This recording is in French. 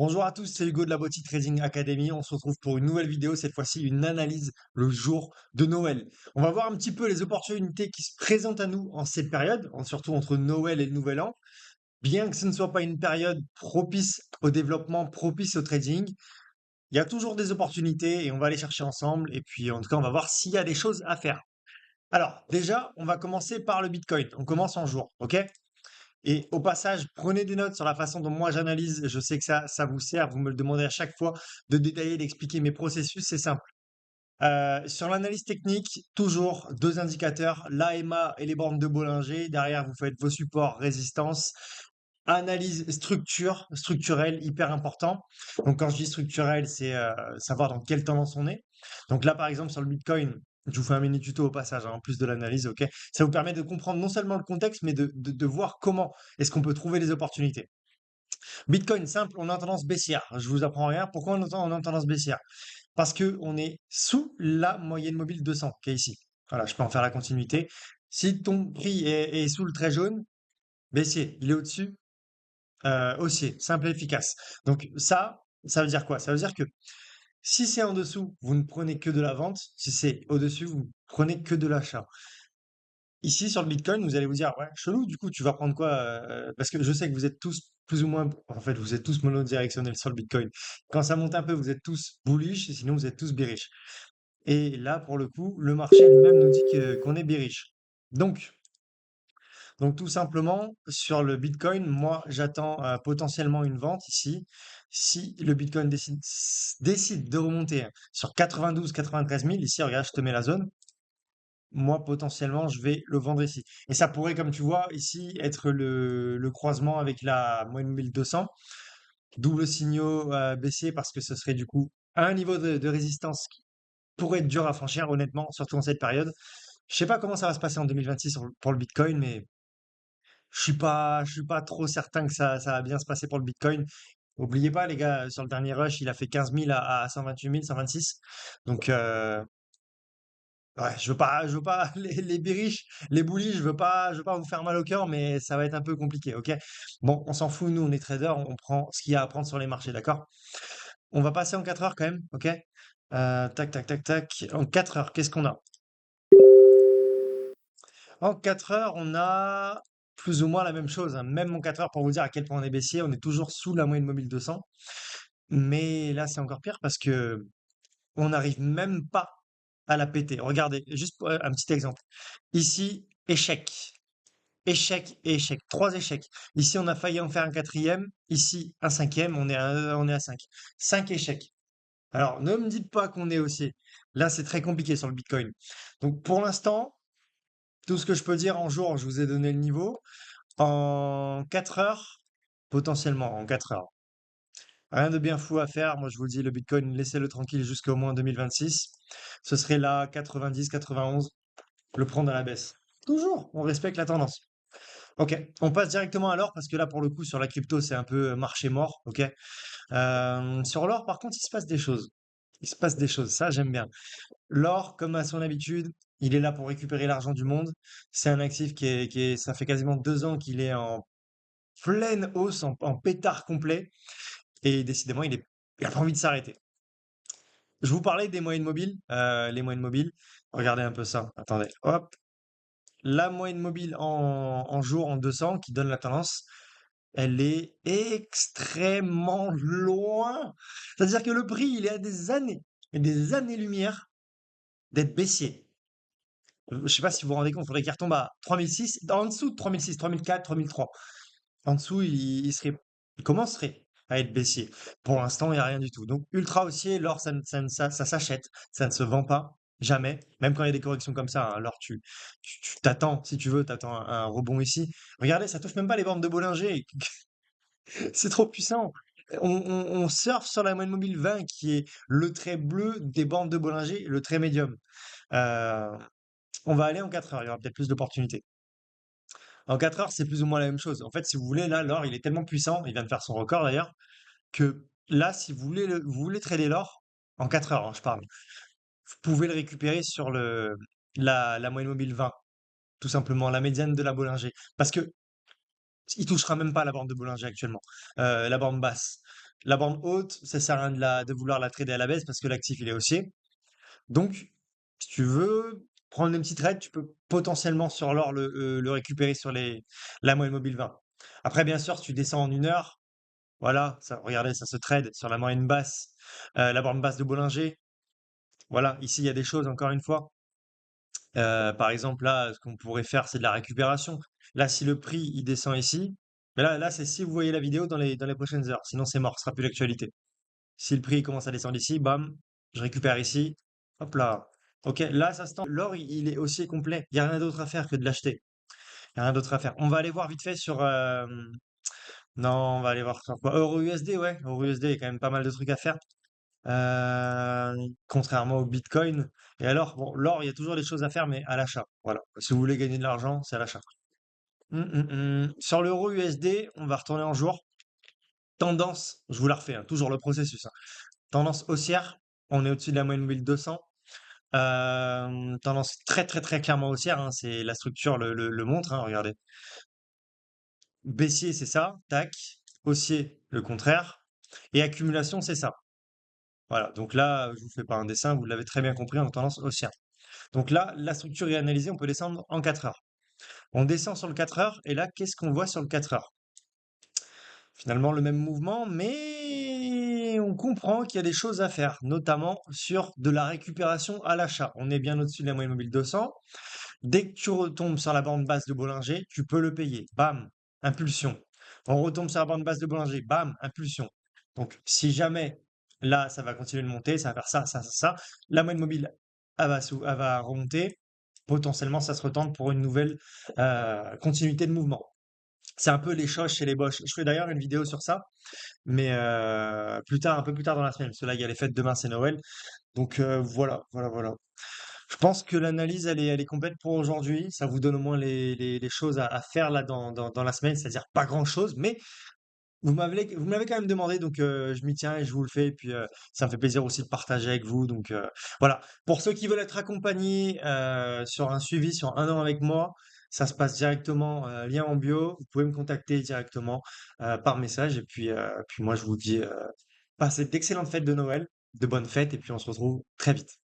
Bonjour à tous, c'est Hugo de la Boti Trading Academy. On se retrouve pour une nouvelle vidéo, cette fois-ci une analyse le jour de Noël. On va voir un petit peu les opportunités qui se présentent à nous en cette période, surtout entre Noël et le Nouvel An. Bien que ce ne soit pas une période propice au développement, propice au trading, il y a toujours des opportunités et on va les chercher ensemble. Et puis en tout cas, on va voir s'il y a des choses à faire. Alors déjà, on va commencer par le Bitcoin. On commence en jour, ok? Et au passage, prenez des notes sur la façon dont moi j'analyse. Je sais que ça vous sert. Vous me le demandez à chaque fois de détailler, d'expliquer mes processus. C'est simple. Sur l'analyse technique, toujours deux indicateurs, l'AMA et les bornes de Bollinger. Derrière, vous faites vos supports, résistance. Analyse structurelle, hyper important. Donc, quand je dis structurelle, c'est savoir dans quelle tendance on est. Donc là, par exemple, sur le Bitcoin, je vous fais un mini tuto au passage, hein, en plus de l'analyse, ok? Ça vous permet de comprendre non seulement le contexte, mais de voir comment est-ce qu'on peut trouver les opportunités. Bitcoin, simple, on est en tendance baissière. Je vous apprends rien. Pourquoi on est en tendance baissière? Parce que on est sous la moyenne mobile 200, qui est ici. Voilà, je peux en faire la continuité. Si ton prix est sous le trait jaune, baissier. Il est au-dessus, haussier, simple et efficace. Donc ça veut dire quoi? Ça veut dire que si c'est en dessous, vous ne prenez que de la vente. Si c'est au-dessus, vous ne prenez que de l'achat. Ici, sur le Bitcoin, vous allez vous dire, ouais, chelou, du coup, tu vas prendre quoi? Parce que je sais que vous êtes tous plus ou moins, en fait, vous êtes tous monodirectionnels sur le Bitcoin. Quand ça monte un peu, vous êtes tous bullish, et sinon vous êtes tous bearish. Et là, pour le coup, le marché lui-même nous dit qu'on est bearish. Donc, donc tout simplement, sur le Bitcoin, moi, j'attends potentiellement une vente ici. Si le Bitcoin décide de remonter sur 92-93 000, ici, regarde, je te mets la zone. Moi, potentiellement, je vais le vendre ici. Et ça pourrait, comme tu vois, ici, être le croisement avec la moyenne 1200. Double signaux baissier parce que ce serait du coup un niveau de résistance qui pourrait être dur à franchir, honnêtement, surtout en cette période. Je sais pas comment ça va se passer en 2026 pour le Bitcoin, mais je suis pas trop certain que ça va bien se passer pour le Bitcoin. Oubliez pas, les gars, sur le dernier rush, il a fait 15 000 à 128 000, 126. Donc, ouais, je veux pas les bearish, les bullish, je veux pas vous faire mal au cœur, mais ça va être un peu compliqué, ok? Bon, on s'en fout, nous, on est traders, on prend ce qu'il y a à prendre sur les marchés, d'accord? On va passer en 4 heures quand même, ok? Tac, tac, tac, tac. En 4 heures, qu'est-ce qu'on a? En 4 heures, on a plus ou moins la même chose, hein. Même en 4 heures, pour vous dire à quel point on est baissier, on est toujours sous la moyenne mobile 200. Mais là, c'est encore pire parce que on n'arrive même pas à la péter. Regardez, juste un petit exemple. Ici, échec. Échec et échec. Trois échecs. Ici, on a failli en faire un quatrième. Ici, un cinquième. On est à 5. 5 échecs. Alors, ne me dites pas qu'on est haussier. Là, c'est très compliqué sur le Bitcoin. Donc, pour l'instant, tout ce que je peux dire en jour, je vous ai donné le niveau. En 4 heures, potentiellement en 4 heures. Rien de bien fou à faire. Moi, je vous dis, le Bitcoin, laissez-le tranquille jusqu'au moins 2026. Ce serait là 90, 91, le prendre à la baisse. Toujours, on respecte la tendance. Ok, on passe directement à l'or parce que là, pour le coup, sur la crypto, c'est un peu marché mort. Ok. Sur l'or, par contre, il se passe des choses. Il se passe des choses. Ça, j'aime bien. L'or, comme à son habitude, il est là pour récupérer l'argent du monde. C'est un actif ça fait quasiment 2 ans qu'il est en pleine hausse, en pétard complet. Et décidément, il a pas envie de s'arrêter. Je vous parlais des moyennes mobiles. Les moyennes mobiles. Regardez un peu ça. Attendez. Hop. La moyenne mobile en jour, en 200, qui donne la tendance, elle est extrêmement loin. C'est-à-dire que le prix, il est à des années-lumière d'être baissier. Je sais pas si vous vous rendez compte, il faudrait qu'il retombe à 3006, en dessous de 3006, 3004, 3003. En dessous, il commencerait à être baissier. Pour l'instant, il n'y a rien du tout. Donc, ultra haussier, l'or, ça s'achète, ça ne se vend pas, jamais. Même quand il y a des corrections comme ça, hein, l'or, tu t'attends, si tu veux, t'attends un rebond ici. Regardez, ça touche même pas les bandes de Bollinger. C'est trop puissant. On surfe sur la moyenne mobile 20, qui est le trait bleu des bandes de Bollinger, le trait médium. Euh, on va aller en 4 heures, il y aura peut-être plus d'opportunités. En 4 heures, c'est plus ou moins la même chose. En fait, si vous voulez, là, l'or, il est tellement puissant, il vient de faire son record d'ailleurs, que là, si vous voulez trader l'or, en 4 heures, hein, je parle, vous pouvez le récupérer sur la moyenne mobile 20, tout simplement, la médiane de la Bollinger. Parce que il touchera même pas la borne de Bollinger actuellement, la borne basse. La bande haute, ça sert à rien de vouloir la trader à la baisse parce que l'actif, il est haussier. Donc, si tu veux prendre des petits trades, tu peux potentiellement sur l'or le récupérer sur la moyenne mobile 20. Après, bien sûr, si tu descends en 1 heure, voilà, ça, regardez, ça se trade sur la moyenne basse, la borne basse de Bollinger. Voilà, ici, il y a des choses, encore une fois. Par exemple, là, ce qu'on pourrait faire, c'est de la récupération. Là, si le prix, il descend ici, mais là, c'est si vous voyez la vidéo dans les prochaines heures. Sinon, c'est mort, ce sera plus d'actualité. Si le prix commence à descendre ici, bam, je récupère ici. Hop là. Ok, là, ça se tend. L'or, il est aussi complet. Il n'y a rien d'autre à faire que de l'acheter. Il n'y a rien d'autre à faire. On va aller voir vite fait sur. Non, on va aller voir sur quoi? Euro USD, ouais. Euro USD, il y a quand même pas mal de trucs à faire. Contrairement au Bitcoin. Et alors, bon, l'or, il y a toujours des choses à faire, mais à l'achat. Voilà. Si vous voulez gagner de l'argent, c'est à l'achat. Sur l'euro USD, on va retourner en jour. Tendance, je vous la refais, hein, toujours le processus, hein. Tendance haussière, on est au-dessus de la moyenne mobile 200. Tendance très très très clairement haussière, hein, c'est la structure le montre, hein, regardez. Baissier, c'est ça, tac. Haussier, le contraire. Et accumulation, c'est ça. Voilà, donc là, je vous fais pas un dessin, vous l'avez très bien compris en tendance haussière. Donc là, la structure est analysée, on peut descendre en 4 heures. On descend sur le 4 heures, et là, qu'est-ce qu'on voit sur le 4 heures? Finalement, le même mouvement, mais on comprend qu'il y a des choses à faire, notamment sur de la récupération à l'achat. On est bien au-dessus de la moyenne mobile 200. Dès que tu retombes sur la bande basse de Bollinger, tu peux le payer. Bam, impulsion. On retombe sur la bande basse de Bollinger, bam, impulsion. Donc, si jamais là, ça va continuer de monter, ça va faire ça, ça, ça, ça, la moyenne mobile, elle va remonter. Potentiellement, ça se retente pour une nouvelle continuité de mouvement. C'est un peu les choses chez les Bosch. Je ferai d'ailleurs une vidéo sur ça, mais plus tard, un peu plus tard dans la semaine. Parce que là, il y a les fêtes demain, c'est Noël. Donc voilà, voilà, voilà. Je pense que l'analyse, elle est complète pour aujourd'hui. Ça vous donne au moins les choses à faire là dans la semaine, c'est-à-dire pas grand-chose, mais vous me l'avez quand même demandé, donc je m'y tiens et je vous le fais. Et puis ça me fait plaisir aussi de partager avec vous. Donc voilà. Pour ceux qui veulent être accompagnés sur un suivi sur 1 an avec moi, ça se passe directement, lien en bio. Vous pouvez me contacter directement par message. Et puis moi, je vous dis, passez d'excellentes fêtes de Noël, de bonnes fêtes, et puis on se retrouve très vite.